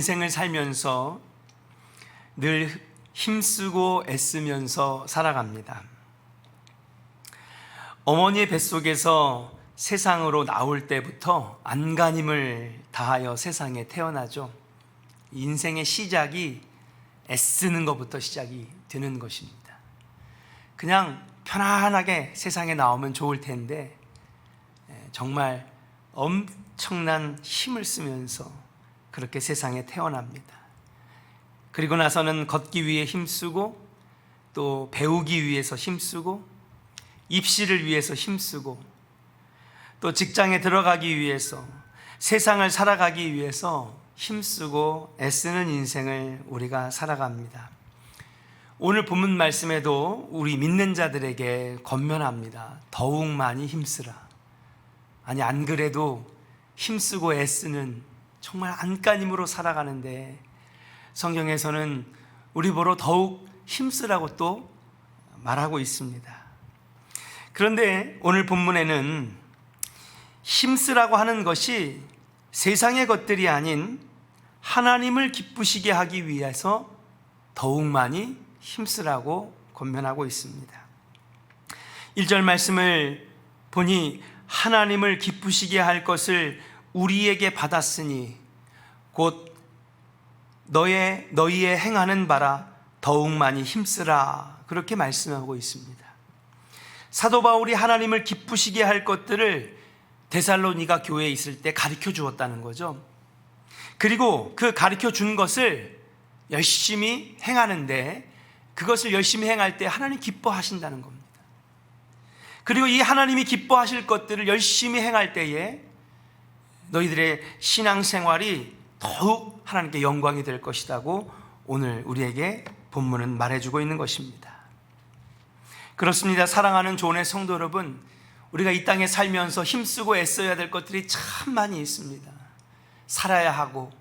인생을 살면서 늘 힘쓰고 애쓰면서 살아갑니다. 어머니의 뱃속에서 세상으로 나올 때부터 안간힘을 다하여 세상에 태어나죠. 인생의 시작이 애쓰는 것부터 시작이 되는 것입니다. 그냥 편안하게 세상에 나오면 좋을 텐데 정말 엄청난 힘을 쓰면서 그렇게 세상에 태어납니다. 그리고 나서는 걷기 위해 힘쓰고, 또 배우기 위해서 힘쓰고, 입시를 위해서 힘쓰고, 또 직장에 들어가기 위해서, 세상을 살아가기 위해서 힘쓰고 애쓰는 인생을 우리가 살아갑니다. 오늘 본문 말씀에도 우리 믿는 자들에게 권면합니다. 더욱 많이 힘쓰라. 아니, 안 그래도 힘쓰고 애쓰는 정말 안간힘으로 살아가는데 성경에서는 우리 보러 더욱 힘쓰라고 또 말하고 있습니다. 그런데 오늘 본문에는 힘쓰라고 하는 것이 세상의 것들이 아닌 하나님을 기쁘시게 하기 위해서 더욱 많이 힘쓰라고 권면하고 있습니다. 1절 말씀을 보니 하나님을 기쁘시게 할 것을 우리에게 받았으니 곧 너희의 행하는 바라 더욱 많이 힘쓰라, 그렇게 말씀하고 있습니다. 사도 바울이 하나님을 기쁘시게 할 것들을 데살로니가 교회에 있을 때 가르쳐 주었다는 거죠. 그리고 그 가르쳐 준 것을 열심히 행하는데, 그것을 열심히 행할 때 하나님 기뻐하신다는 겁니다. 그리고 이 하나님이 기뻐하실 것들을 열심히 행할 때에 너희들의 신앙생활이 더욱 하나님께 영광이 될 것이라고 오늘 우리에게 본문은 말해주고 있는 것입니다. 그렇습니다. 사랑하는 조은의 성도 여러분, 우리가 이 땅에 살면서 힘쓰고 애써야 될 것들이 참 많이 있습니다. 살아야 하고,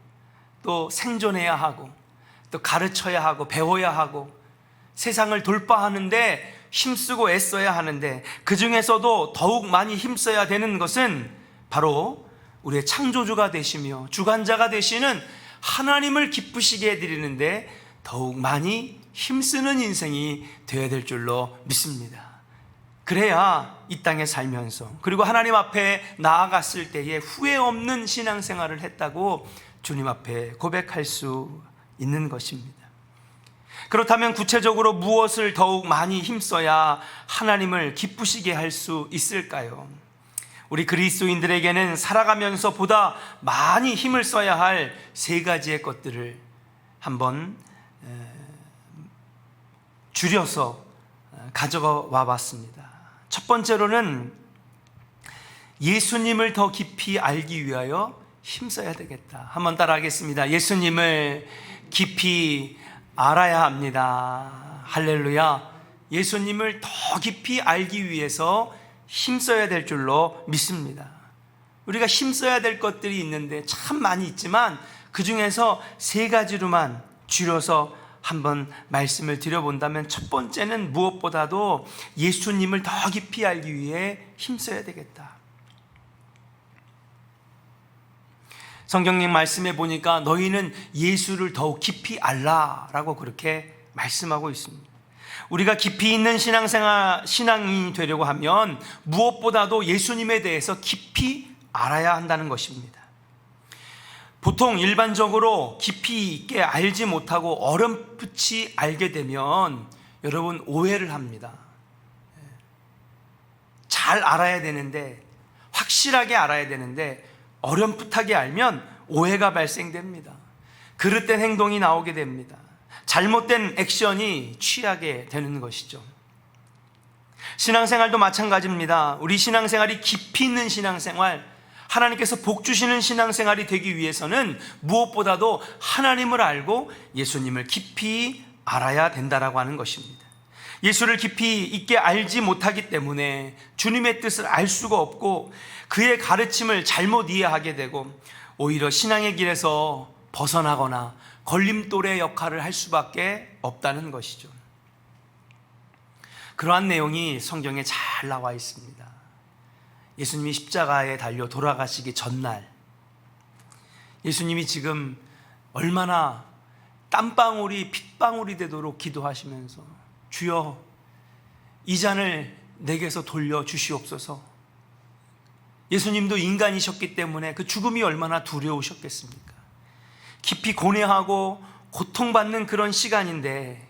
또 생존해야 하고, 또 가르쳐야 하고, 배워야 하고, 세상을 돌파하는데 힘쓰고 애써야 하는데, 그 중에서도 더욱 많이 힘써야 되는 것은 바로 우리의 창조주가 되시며 주관자가 되시는 하나님을 기쁘시게 해드리는데 더욱 많이 힘쓰는 인생이 되어야 될 줄로 믿습니다. 그래야 이 땅에 살면서, 그리고 하나님 앞에 나아갔을 때에 후회 없는 신앙생활을 했다고 주님 앞에 고백할 수 있는 것입니다. 그렇다면 구체적으로 무엇을 더욱 많이 힘써야 하나님을 기쁘시게 할 수 있을까요? 우리 그리스도인들에게는 살아가면서 보다 많이 힘을 써야 할 세 가지의 것들을 한번 줄여서 가져와 봤습니다. 첫 번째로는 예수님을 더 깊이 알기 위하여 힘써야 되겠다. 한번 따라 하겠습니다. 예수님을 깊이 알아야 합니다. 할렐루야. 예수님을 더 깊이 알기 위해서 힘써야 될 줄로 믿습니다. 우리가 힘써야 될 것들이 있는데 참 많이 있지만 그 중에서 세 가지로만 줄여서 한번 말씀을 드려본다면, 첫 번째는 무엇보다도 예수님을 더 깊이 알기 위해 힘써야 되겠다. 성경님 말씀에 보니까 너희는 예수를 더욱 깊이 알라라고 그렇게 말씀하고 있습니다. 우리가 깊이 있는 신앙이 되려고 하면 무엇보다도 예수님에 대해서 깊이 알아야 한다는 것입니다. 보통 일반적으로 깊이 있게 알지 못하고 어렴풋이 알게 되면 여러분 오해를 합니다. 잘 알아야 되는데, 확실하게 알아야 되는데 어렴풋하게 알면 오해가 발생됩니다. 그릇된 행동이 나오게 됩니다. 잘못된 액션이 취하게 되는 것이죠. 신앙생활도 마찬가지입니다. 우리 신앙생활이 깊이 있는 신앙생활, 하나님께서 복 주시는 신앙생활이 되기 위해서는 무엇보다도 하나님을 알고 예수님을 깊이 알아야 된다라고 하는 것입니다. 예수를 깊이 있게 알지 못하기 때문에 주님의 뜻을 알 수가 없고, 그의 가르침을 잘못 이해하게 되고 오히려 신앙의 길에서 벗어나거나 걸림돌의 역할을 할 수밖에 없다는 것이죠. 그러한 내용이 성경에 잘 나와 있습니다. 예수님이 십자가에 달려 돌아가시기 전날, 예수님이 지금 얼마나 땀방울이 핏방울이 되도록 기도하시면서 주여 이 잔을 내게서 돌려 주시옵소서. 예수님도 인간이셨기 때문에 그 죽음이 얼마나 두려우셨겠습니까? 깊이 고뇌하고 고통받는 그런 시간인데,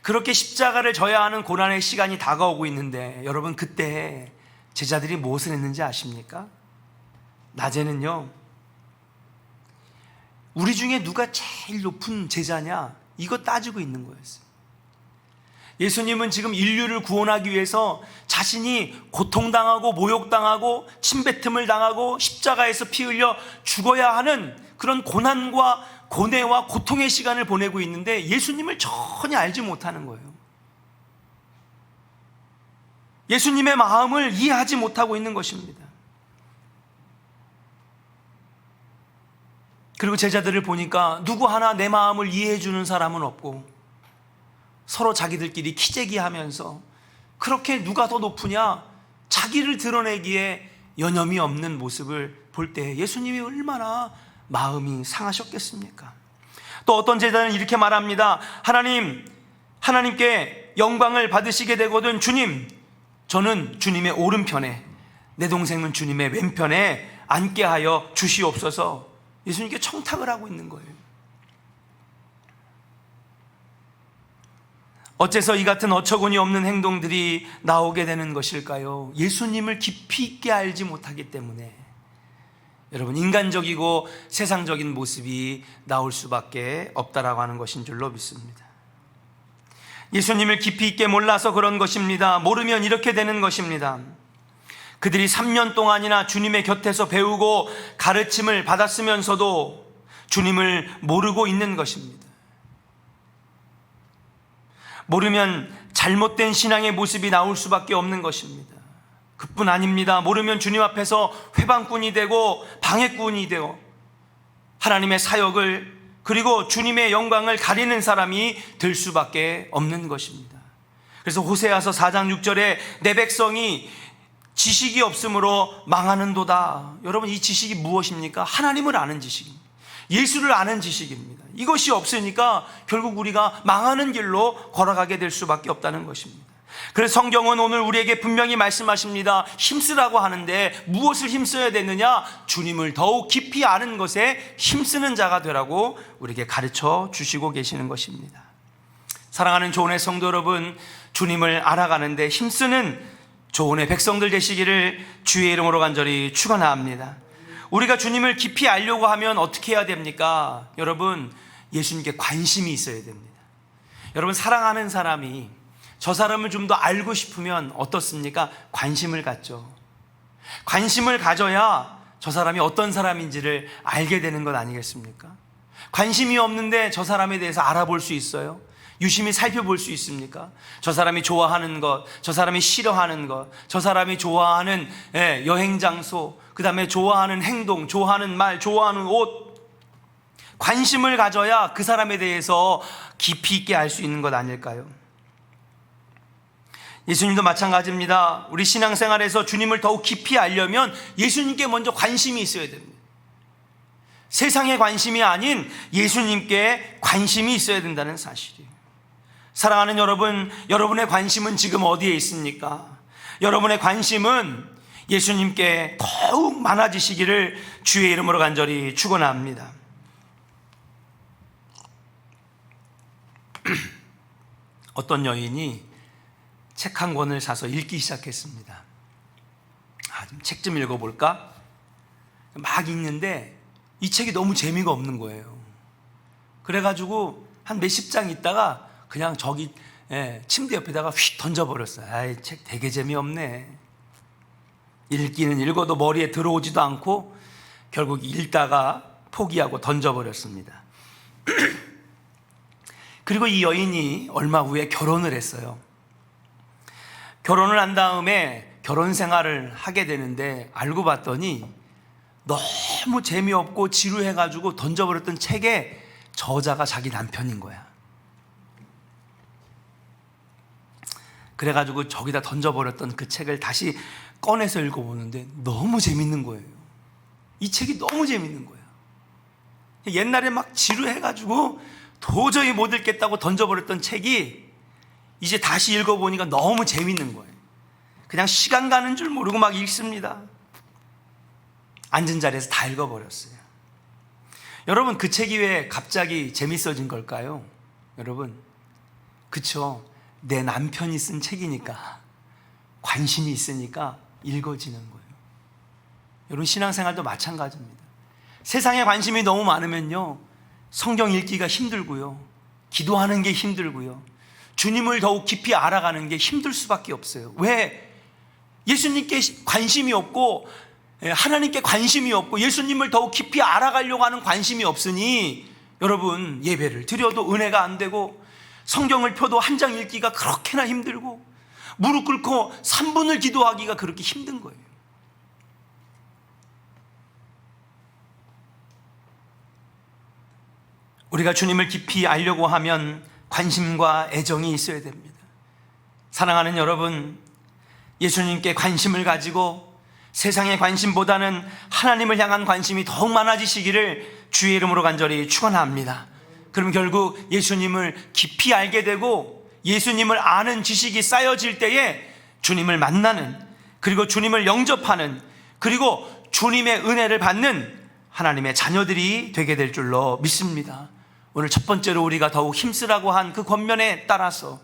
그렇게 십자가를 져야 하는 고난의 시간이 다가오고 있는데, 여러분 그때 제자들이 무엇을 했는지 아십니까? 낮에는요, 우리 중에 누가 제일 높은 제자냐, 이거 따지고 있는 거였어요. 예수님은 지금 인류를 구원하기 위해서 자신이 고통당하고 모욕당하고 침뱉음을 당하고 십자가에서 피 흘려 죽어야 하는 그런 고난과 고뇌와 고통의 시간을 보내고 있는데 예수님을 전혀 알지 못하는 거예요. 예수님의 마음을 이해하지 못하고 있는 것입니다. 그리고 제자들을 보니까 누구 하나 내 마음을 이해해 주는 사람은 없고, 서로 자기들끼리 키재기하면서 그렇게 누가 더 높으냐, 자기를 드러내기에 여념이 없는 모습을 볼 때 예수님이 얼마나 마음이 상하셨겠습니까? 또 어떤 제자는 이렇게 말합니다. 하나님께 영광을 받으시게 되거든 주님, 저는 주님의 오른편에, 내 동생은 주님의 왼편에 앉게 하여 주시옵소서. 예수님께 청탁을 하고 있는 거예요. 어째서 이 같은 어처구니 없는 행동들이 나오게 되는 것일까요? 예수님을 깊이 있게 알지 못하기 때문에 여러분, 인간적이고 세상적인 모습이 나올 수밖에 없다라고 하는 것인 줄로 믿습니다. 예수님을 깊이 있게 몰라서 그런 것입니다. 모르면 이렇게 되는 것입니다. 그들이 3년 동안이나 주님의 곁에서 배우고 가르침을 받았으면서도 주님을 모르고 있는 것입니다. 모르면 잘못된 신앙의 모습이 나올 수밖에 없는 것입니다. 그뿐 아닙니다. 모르면 주님 앞에서 회방꾼이 되고 방해꾼이 되고 하나님의 사역을, 그리고 주님의 영광을 가리는 사람이 될 수밖에 없는 것입니다. 그래서 호세아서 4장 6절에 내 백성이 지식이 없으므로 망하는도다. 여러분, 이 지식이 무엇입니까? 하나님을 아는 지식입니다. 예수를 아는 지식입니다. 이것이 없으니까 결국 우리가 망하는 길로 걸어가게 될 수밖에 없다는 것입니다. 그래서 성경은 오늘 우리에게 분명히 말씀하십니다. 힘쓰라고 하는데 무엇을 힘써야 되느냐? 주님을 더욱 깊이 아는 것에 힘쓰는 자가 되라고 우리에게 가르쳐 주시고 계시는 것입니다. 사랑하는 조은의 성도 여러분, 주님을 알아가는데 힘쓰는 조은의 백성들 되시기를 주의 이름으로 간절히 축원합니다. 우리가 주님을 깊이 알려고 하면 어떻게 해야 됩니까? 여러분, 예수님께 관심이 있어야 됩니다. 여러분, 사랑하는 사람이 저 사람을 좀 더 알고 싶으면 어떻습니까? 관심을 갖죠. 관심을 가져야 저 사람이 어떤 사람인지를 알게 되는 것 아니겠습니까? 관심이 없는데 저 사람에 대해서 알아볼 수 있어요? 유심히 살펴볼 수 있습니까? 저 사람이 좋아하는 것, 저 사람이 싫어하는 것, 저 사람이 좋아하는 여행 장소, 그 다음에 좋아하는 행동, 좋아하는 말, 좋아하는 옷, 관심을 가져야 그 사람에 대해서 깊이 있게 알 수 있는 것 아닐까요? 예수님도 마찬가지입니다. 우리 신앙생활에서 주님을 더욱 깊이 알려면 예수님께 먼저 관심이 있어야 됩니다. 세상에 관심이 아닌 예수님께 관심이 있어야 된다는 사실이에요. 사랑하는 여러분, 여러분의 관심은 지금 어디에 있습니까? 여러분의 관심은 예수님께 더욱 많아지시기를 주의 이름으로 간절히 축원합니다. 어떤 여인이 책 한 권을 사서 읽기 시작했습니다. 책 좀 읽어볼까? 막 읽는데 이 책이 너무 재미가 없는 거예요. 그래가지고 한 몇십 장 있다가 그냥 저기 침대 옆에다가 휙 던져버렸어요. 아이, 책 되게 재미없네. 읽기는 읽어도 머리에 들어오지도 않고 결국 읽다가 포기하고 던져버렸습니다. 그리고 이 여인이 얼마 후에 결혼을 했어요. 결혼을 한 다음에 결혼 생활을 하게 되는데 알고 봤더니 너무 재미없고 지루해가지고 던져버렸던 책의 저자가 자기 남편인 거야. 그래가지고 저기다 던져버렸던 그 책을 다시 꺼내서 읽어보는데 너무 재밌는 거예요. 이 책이 너무 재밌는 거야. 옛날에 막 지루해가지고 도저히 못 읽겠다고 던져버렸던 책이 이제 다시 읽어보니까 너무 재밌는 거예요. 그냥 시간 가는 줄 모르고 막 읽습니다. 앉은 자리에서 다 읽어버렸어요. 여러분, 그 책이 왜 갑자기 재밌어진 걸까요? 여러분, 그쵸? 내 남편이 쓴 책이니까, 관심이 있으니까 읽어지는 거예요. 여러분, 신앙생활도 마찬가지입니다. 세상에 관심이 너무 많으면요, 성경 읽기가 힘들고요, 기도하는 게 힘들고요, 주님을 더욱 깊이 알아가는 게 힘들 수밖에 없어요. 왜? 예수님께 관심이 없고 하나님께 관심이 없고 예수님을 더욱 깊이 알아가려고 하는 관심이 없으니 여러분, 예배를 드려도 은혜가 안 되고 성경을 펴도 한 장 읽기가 그렇게나 힘들고 무릎 꿇고 3분을 기도하기가 그렇게 힘든 거예요. 우리가 주님을 깊이 알려고 하면 관심과 애정이 있어야 됩니다. 사랑하는 여러분, 예수님께 관심을 가지고 세상의 관심보다는 하나님을 향한 관심이 더욱 많아지시기를 주의 이름으로 간절히 축원합니다. 그럼 결국 예수님을 깊이 알게 되고 예수님을 아는 지식이 쌓여질 때에 주님을 만나는, 그리고 주님을 영접하는, 그리고 주님의 은혜를 받는 하나님의 자녀들이 되게 될 줄로 믿습니다. 오늘 첫 번째로 우리가 더욱 힘쓰라고 한 그 권면에 따라서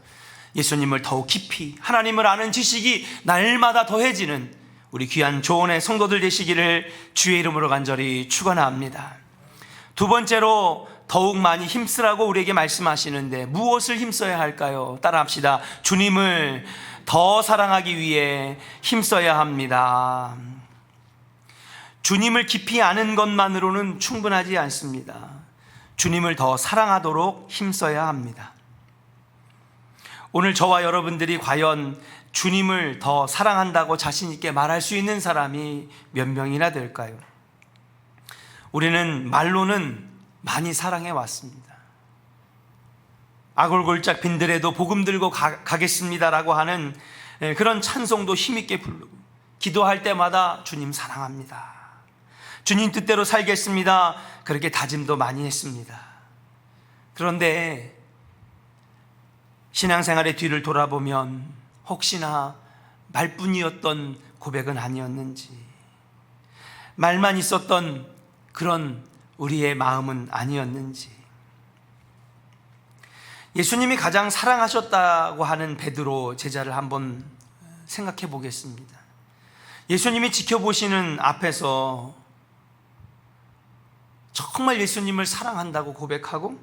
예수님을 더욱 깊이, 하나님을 아는 지식이 날마다 더해지는 우리 귀한 조언의 성도들 되시기를 주의 이름으로 간절히 축원합니다. 두 번째로 더욱 많이 힘쓰라고 우리에게 말씀하시는데 무엇을 힘써야 할까요? 따라합시다. 주님을 더 사랑하기 위해 힘써야 합니다. 주님을 깊이 아는 것만으로는 충분하지 않습니다. 주님을 더 사랑하도록 힘써야 합니다. 오늘 저와 여러분들이 과연 주님을 더 사랑한다고 자신 있게 말할 수 있는 사람이 몇 명이나 될까요? 우리는 말로는 많이 사랑해 왔습니다. 아골골짝 빈들에도 복음 들고 가겠습니다라고 하는 그런 찬송도 힘있게 부르고, 기도할 때마다 주님 사랑합니다, 주님 뜻대로 살겠습니다, 그렇게 다짐도 많이 했습니다. 그런데 신앙생활의 뒤를 돌아보면 혹시나 말뿐이었던 고백은 아니었는지, 말만 있었던 그런 우리의 마음은 아니었는지, 예수님이 가장 사랑하셨다고 하는 베드로 제자를 한번 생각해 보겠습니다. 예수님이 지켜보시는 앞에서 정말 예수님을 사랑한다고 고백하고,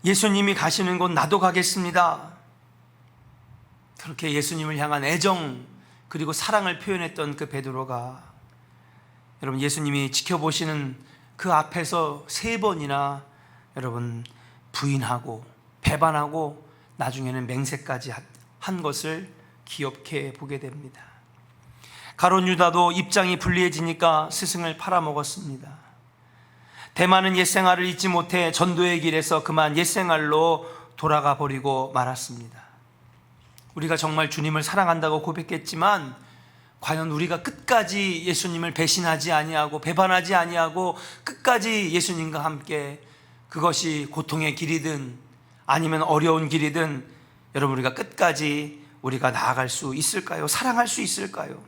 예수님이 가시는 곳 나도 가겠습니다, 그렇게 예수님을 향한 애정 그리고 사랑을 표현했던 그 베드로가, 여러분, 예수님이 지켜보시는 그 앞에서 3번이나 여러분 부인하고 배반하고 나중에는 맹세까지 한 것을 기억해 보게 됩니다. 가룟 유다도 입장이 불리해지니까 스승을 팔아먹었습니다. 대만은 옛생활을 잊지 못해 전도의 길에서 그만 옛생활로 돌아가 버리고 말았습니다. 우리가 정말 주님을 사랑한다고 고백했지만 과연 우리가 끝까지 예수님을 배신하지 아니하고 배반하지 아니하고 끝까지 예수님과 함께, 그것이 고통의 길이든 아니면 어려운 길이든 여러분, 우리가 끝까지 우리가 나아갈 수 있을까요? 사랑할 수 있을까요?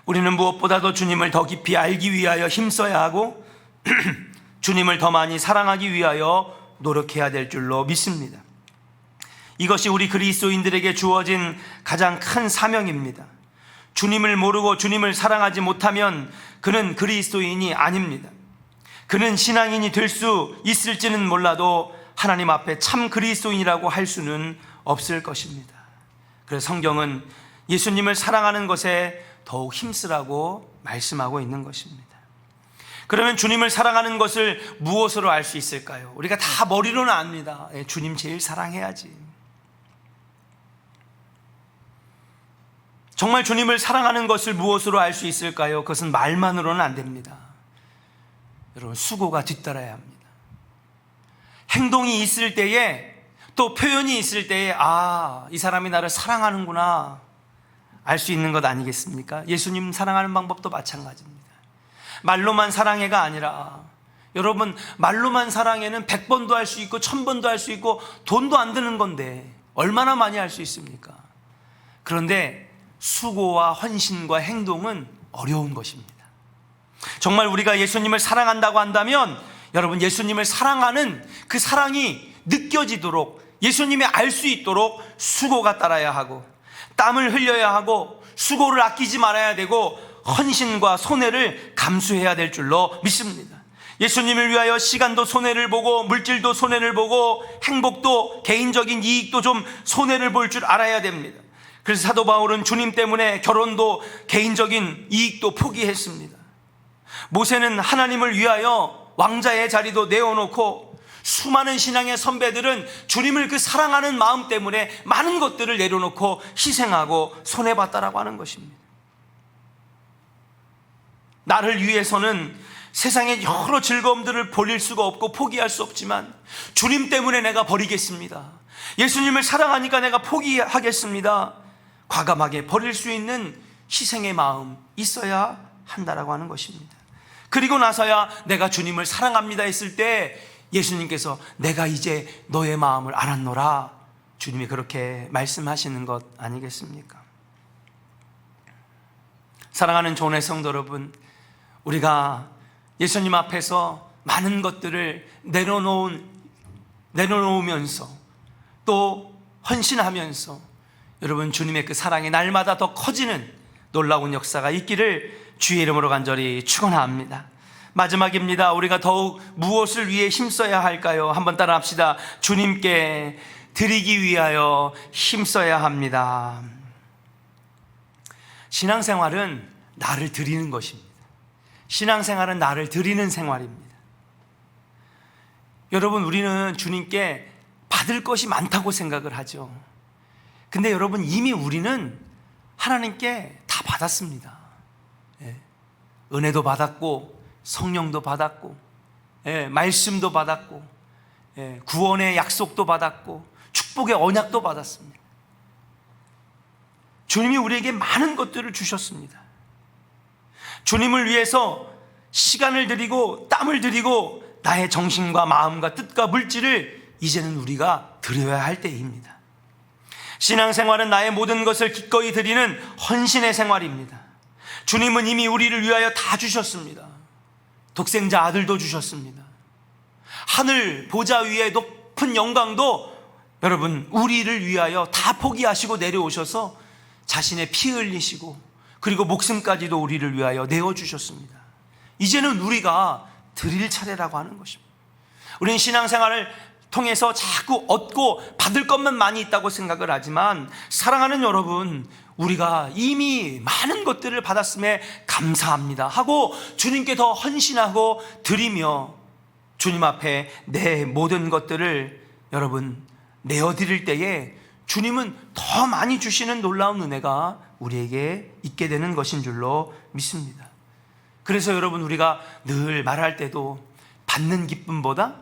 우리는 무엇보다도 주님을 더 깊이 알기 위하여 힘써야 하고 주님을 더 많이 사랑하기 위하여 노력해야 될 줄로 믿습니다. 이것이 우리 그리스도인들에게 주어진 가장 큰 사명입니다. 주님을 모르고 주님을 사랑하지 못하면 그는 그리스도인이 아닙니다. 그는 신앙인이 될 수 있을지는 몰라도 하나님 앞에 참 그리스도인이라고 할 수는 없을 것입니다. 그래서 성경은 예수님을 사랑하는 것에 더욱 힘쓰라고 말씀하고 있는 것입니다. 그러면 주님을 사랑하는 것을 무엇으로 알 수 있을까요? 우리가 다 머리로는 압니다. 주님 제일 사랑해야지. 정말 주님을 사랑하는 것을 무엇으로 알 수 있을까요? 그것은 말만으로는 안 됩니다. 여러분, 수고가 뒤따라야 합니다. 행동이 있을 때에, 또 표현이 있을 때에, 이 사람이 나를 사랑하는구나 알 수 있는 것 아니겠습니까? 예수님 사랑하는 방법도 마찬가지입니다. 말로만 사랑해가 아니라, 여러분, 말로만 사랑해는 100번도 할 수 있고 1000번도 할 수 있고 돈도 안 드는 건데 얼마나 많이 할 수 있습니까? 그런데 수고와 헌신과 행동은 어려운 것입니다. 정말 우리가 예수님을 사랑한다고 한다면, 여러분, 예수님을 사랑하는 그 사랑이 느껴지도록, 예수님이 알 수 있도록 수고가 따라야 하고, 땀을 흘려야 하고, 수고를 아끼지 말아야 되고, 헌신과 손해를 감수해야 될 줄로 믿습니다. 예수님을 위하여 시간도 손해를 보고, 물질도 손해를 보고, 행복도, 개인적인 이익도 좀 손해를 볼 줄 알아야 됩니다. 그래서 사도 바울은 주님 때문에 결혼도, 개인적인 이익도 포기했습니다. 모세는 하나님을 위하여 왕자의 자리도 내어놓고, 수많은 신앙의 선배들은 주님을 그 사랑하는 마음 때문에 많은 것들을 내려놓고 희생하고 손해봤다라고 하는 것입니다. 나를 위해서는 세상의 여러 즐거움들을 버릴 수가 없고 포기할 수 없지만, 주님 때문에 내가 버리겠습니다, 예수님을 사랑하니까 내가 포기하겠습니다, 과감하게 버릴 수 있는 희생의 마음 있어야 한다라고 하는 것입니다. 그리고 나서야 내가 주님을 사랑합니다 했을 때 예수님께서 내가 이제 너의 마음을 알았노라, 주님이 그렇게 말씀하시는 것 아니겠습니까? 사랑하는 교회 성도 여러분, 우리가 예수님 앞에서 많은 것들을 내려놓으면서 또 헌신하면서, 여러분, 주님의 그 사랑이 날마다 더 커지는 놀라운 역사가 있기를 주의 이름으로 간절히 축원합니다. 마지막입니다. 우리가 더욱 무엇을 위해 힘써야 할까요? 한번 따라 합시다. 주님께 드리기 위하여 힘써야 합니다. 신앙생활은 나를 드리는 것입니다. 신앙생활은 나를 드리는 생활입니다. 여러분, 우리는 주님께 받을 것이 많다고 생각을 하죠. 근데 여러분, 이미 우리는 하나님께 다 받았습니다. 은혜도 받았고, 성령도 받았고, 말씀도 받았고, 구원의 약속도 받았고, 축복의 언약도 받았습니다. 주님이 우리에게 많은 것들을 주셨습니다. 주님을 위해서 시간을 드리고 땀을 드리고 나의 정신과 마음과 뜻과 물질을 이제는 우리가 드려야 할 때입니다. 신앙생활은 나의 모든 것을 기꺼이 드리는 헌신의 생활입니다. 주님은 이미 우리를 위하여 다 주셨습니다. 독생자 아들도 주셨습니다. 하늘 보좌 위에 높은 영광도 여러분 우리를 위하여 다 포기하시고 내려오셔서 자신의 피 흘리시고 그리고 목숨까지도 우리를 위하여 내어주셨습니다. 이제는 우리가 드릴 차례라고 하는 것입니다. 우리는 신앙생활을 통해서 자꾸 얻고 받을 것만 많이 있다고 생각을 하지만, 사랑하는 여러분, 우리가 이미 많은 것들을 받았음에 감사합니다 하고 주님께 더 헌신하고 드리며 주님 앞에 내 모든 것들을 여러분 내어드릴 때에 주님은 더 많이 주시는 놀라운 은혜가 우리에게 있게 되는 것인 줄로 믿습니다. 그래서 여러분, 우리가 늘 말할 때도 받는 기쁨보다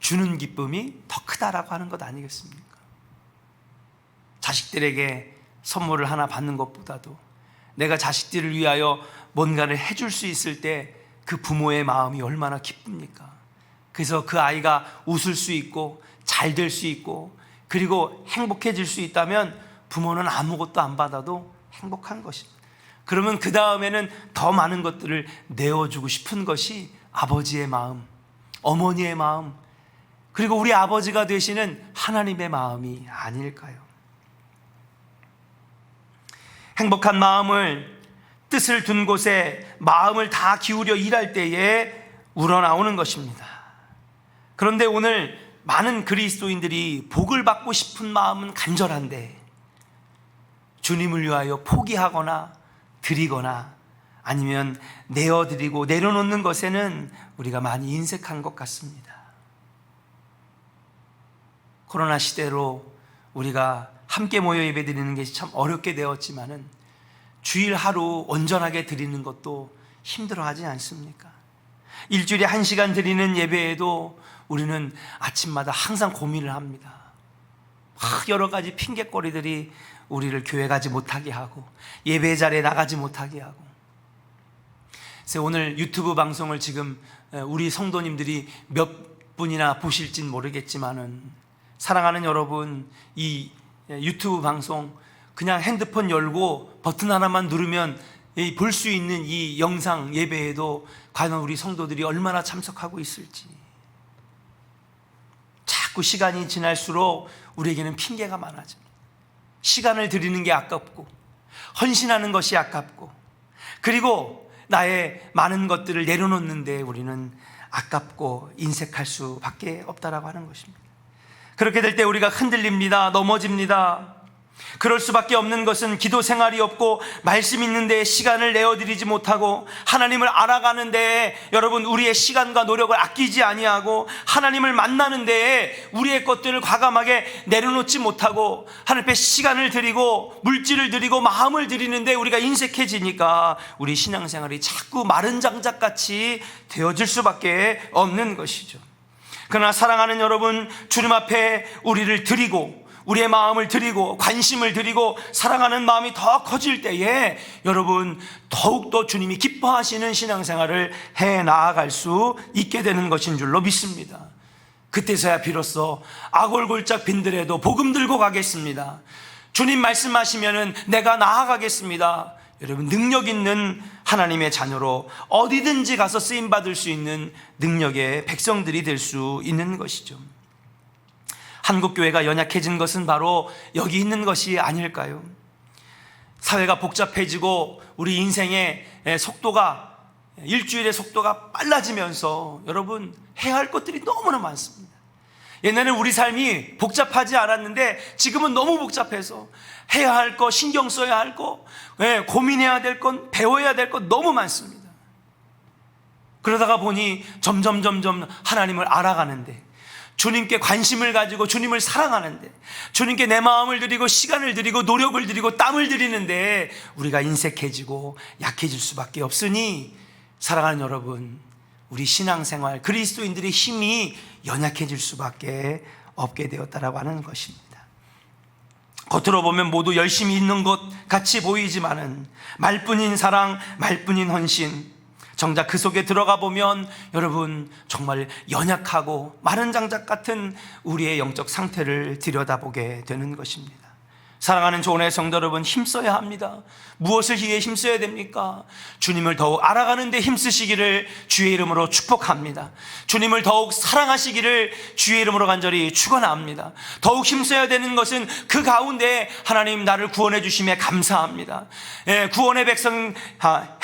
주는 기쁨이 더 크다라고 하는 것 아니겠습니까? 자식들에게 선물을 하나 받는 것보다도 내가 자식들을 위하여 뭔가를 해줄 수 있을 때 그 부모의 마음이 얼마나 기쁩니까? 그래서 그 아이가 웃을 수 있고 잘 될 수 있고 그리고 행복해질 수 있다면 부모는 아무것도 안 받아도 행복한 것입니다. 그러면 그 다음에는 더 많은 것들을 내어주고 싶은 것이 아버지의 마음, 어머니의 마음, 그리고 우리 아버지가 되시는 하나님의 마음이 아닐까요? 행복한 마음을, 뜻을 둔 곳에 마음을 다 기울여 일할 때에 우러나오는 것입니다. 그런데 오늘 많은 그리스도인들이 복을 받고 싶은 마음은 간절한데 주님을 위하여 포기하거나 드리거나 아니면 내어드리고 내려놓는 것에는 우리가 많이 인색한 것 같습니다. 코로나 시대로 우리가 함께 모여 예배 드리는 것이 참 어렵게 되었지만은 주일 하루 온전하게 드리는 것도 힘들어하지 않습니까? 일주일에 1시간 드리는 예배에도 우리는 아침마다 항상 고민을 합니다. 막 여러 가지 핑계거리들이 우리를 교회 가지 못하게 하고 예배 자리에 나가지 못하게 하고, 그래서 오늘 유튜브 방송을 지금 우리 성도님들이 몇 분이나 보실진 모르겠지만은, 사랑하는 여러분, 이 유튜브 방송 그냥 핸드폰 열고 버튼 하나만 누르면 볼 수 있는 이 영상 예배에도 과연 우리 성도들이 얼마나 참석하고 있을지. 자꾸 시간이 지날수록 우리에게는 핑계가 많아집니다. 시간을 들이는 게 아깝고, 헌신하는 것이 아깝고, 그리고 나의 많은 것들을 내려놓는데 우리는 아깝고 인색할 수밖에 없다라고 하는 것입니다. 그렇게 될 때 우리가 흔들립니다. 넘어집니다. 그럴 수밖에 없는 것은 기도 생활이 없고, 말씀 있는 데에 시간을 내어드리지 못하고, 하나님을 알아가는 데에 여러분 우리의 시간과 노력을 아끼지 아니하고, 하나님을 만나는 데에 우리의 것들을 과감하게 내려놓지 못하고, 하나님 앞에 시간을 드리고 물질을 드리고 마음을 드리는데 우리가 인색해지니까 우리 신앙생활이 자꾸 마른 장작같이 되어질 수밖에 없는 것이죠. 그러나 사랑하는 여러분, 주님 앞에 우리를 드리고 우리의 마음을 드리고 관심을 드리고 사랑하는 마음이 더 커질 때에 여러분 더욱더 주님이 기뻐하시는 신앙생활을 해 나아갈 수 있게 되는 것인 줄로 믿습니다. 그때서야 비로소 아골골짝 빈들에도 복음 들고 가겠습니다. 주님 말씀하시면은 내가 나아가겠습니다. 여러분, 능력 있는 하나님의 자녀로 어디든지 가서 쓰임받을 수 있는 능력의 백성들이 될 수 있는 것이죠. 한국교회가 연약해진 것은 바로 여기 있는 것이 아닐까요? 사회가 복잡해지고 우리 인생의 속도가, 일주일의 속도가 빨라지면서 여러분 해야 할 것들이 너무나 많습니다. 옛날에는 우리 삶이 복잡하지 않았는데 지금은 너무 복잡해서 해야 할 거, 신경 써야 할 거, 고민해야 될 건, 배워야 될 건 너무 많습니다. 그러다가 보니 점점 하나님을 알아가는데, 주님께 관심을 가지고 주님을 사랑하는데, 주님께 내 마음을 드리고 시간을 드리고 노력을 드리고 땀을 드리는데 우리가 인색해지고 약해질 수밖에 없으니, 사랑하는 여러분, 우리 신앙생활 그리스도인들의 힘이 연약해질 수밖에 없게 되었다라고 하는 것입니다. 겉으로 보면 모두 열심히 있는 것 같이 보이지만은 말뿐인 사랑, 말뿐인 헌신, 정작 그 속에 들어가 보면 여러분 정말 연약하고 마른 장작 같은 우리의 영적 상태를 들여다보게 되는 것입니다. 사랑하는 조은의 성도 여러분, 힘써야 합니다. 무엇을 위해 힘써야 됩니까? 주님을 더욱 알아가는 데 힘쓰시기를 주의 이름으로 축복합니다. 주님을 더욱 사랑하시기를 주의 이름으로 간절히 축원합니다. 더욱 힘써야 되는 것은 그 가운데 하나님 나를 구원해 주심에 감사합니다. 구원의 백성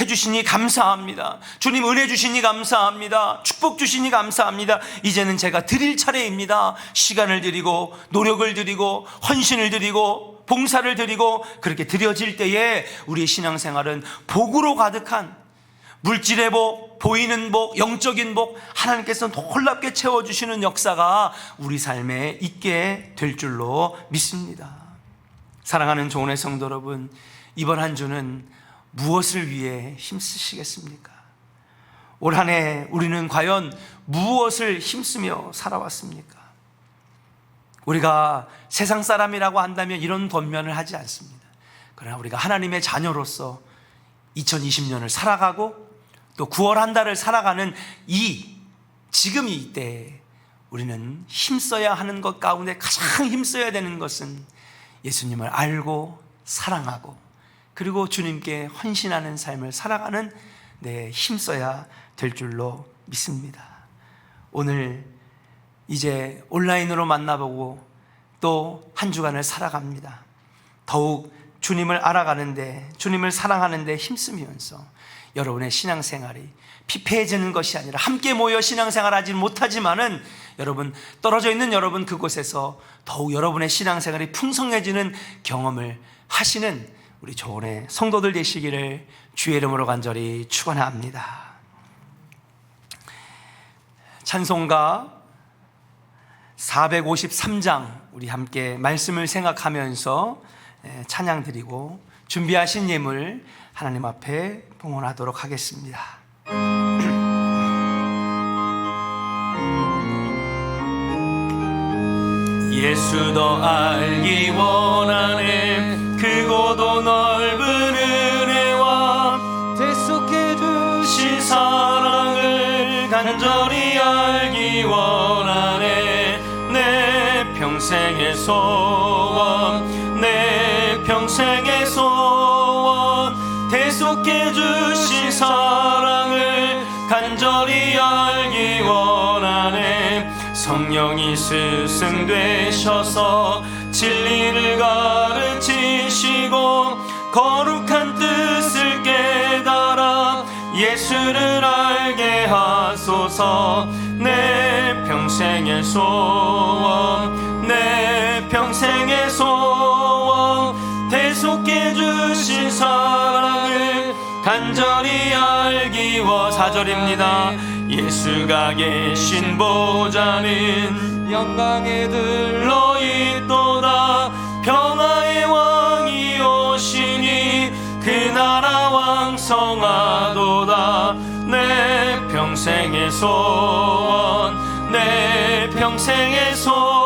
해주시니 감사합니다. 주님 은혜 주시니 감사합니다. 축복 주시니 감사합니다. 이제는 제가 드릴 차례입니다. 시간을 드리고 노력을 드리고 헌신을 드리고 봉사를 드리고, 그렇게 드려질 때에 우리의 신앙생활은 복으로 가득한, 물질의 복, 보이는 복, 영적인 복, 하나님께서 놀랍게 채워주시는 역사가 우리 삶에 있게 될 줄로 믿습니다. 사랑하는 조은의 성도 여러분, 이번 한 주는 무엇을 위해 힘쓰시겠습니까? 올 한 해 우리는 과연 무엇을 힘쓰며 살아왔습니까? 우리가 세상 사람이라고 한다면 이런 권면을 하지 않습니다. 그러나 우리가 하나님의 자녀로서 2020년을 살아가고 또 9월 한 달을 살아가는 지금 이때에 우리는 힘써야 하는 것 가운데 가장 힘써야 되는 것은 예수님을 알고 사랑하고 그리고 주님께 헌신하는 삶을 살아가는 힘써야 될 줄로 믿습니다. 오늘 이제 온라인으로 만나보고 또 한 주간을 살아갑니다. 더욱 주님을 알아가는데, 주님을 사랑하는데 힘쓰면서 여러분의 신앙생활이 피폐해지는 것이 아니라, 함께 모여 신앙생활하지 못하지만은 여러분 떨어져 있는 여러분 그곳에서 더욱 여러분의 신앙생활이 풍성해지는 경험을 하시는 우리 조은의 성도들 되시기를 주의 이름으로 간절히 축원합니다. 찬송가 453장 우리 함께 말씀을 생각하면서 찬양 드리고 준비하신 예물 하나님 앞에 봉헌하도록 하겠습니다. 예수 더 알기 원하네. 크고도 넓은 은혜와 대속해 주신 평생의 소원 내 평생의 소원 대속해 주신 사랑을 간절히 알기 원하네. 성령이 스승 되셔서 진리를 가르치시고 거룩한 뜻을 깨달아 예수를 알게 하소서. 내 평생의 소원 내 평생의 소원 대속해 주신 사랑을 간절히 알기 원. 4절입니다. 예수가 계신 보좌는 영광에 들러있도다. 평화의 왕이 오시니 그 나라 왕성하도다. 내 평생의 소원 내 평생의 소원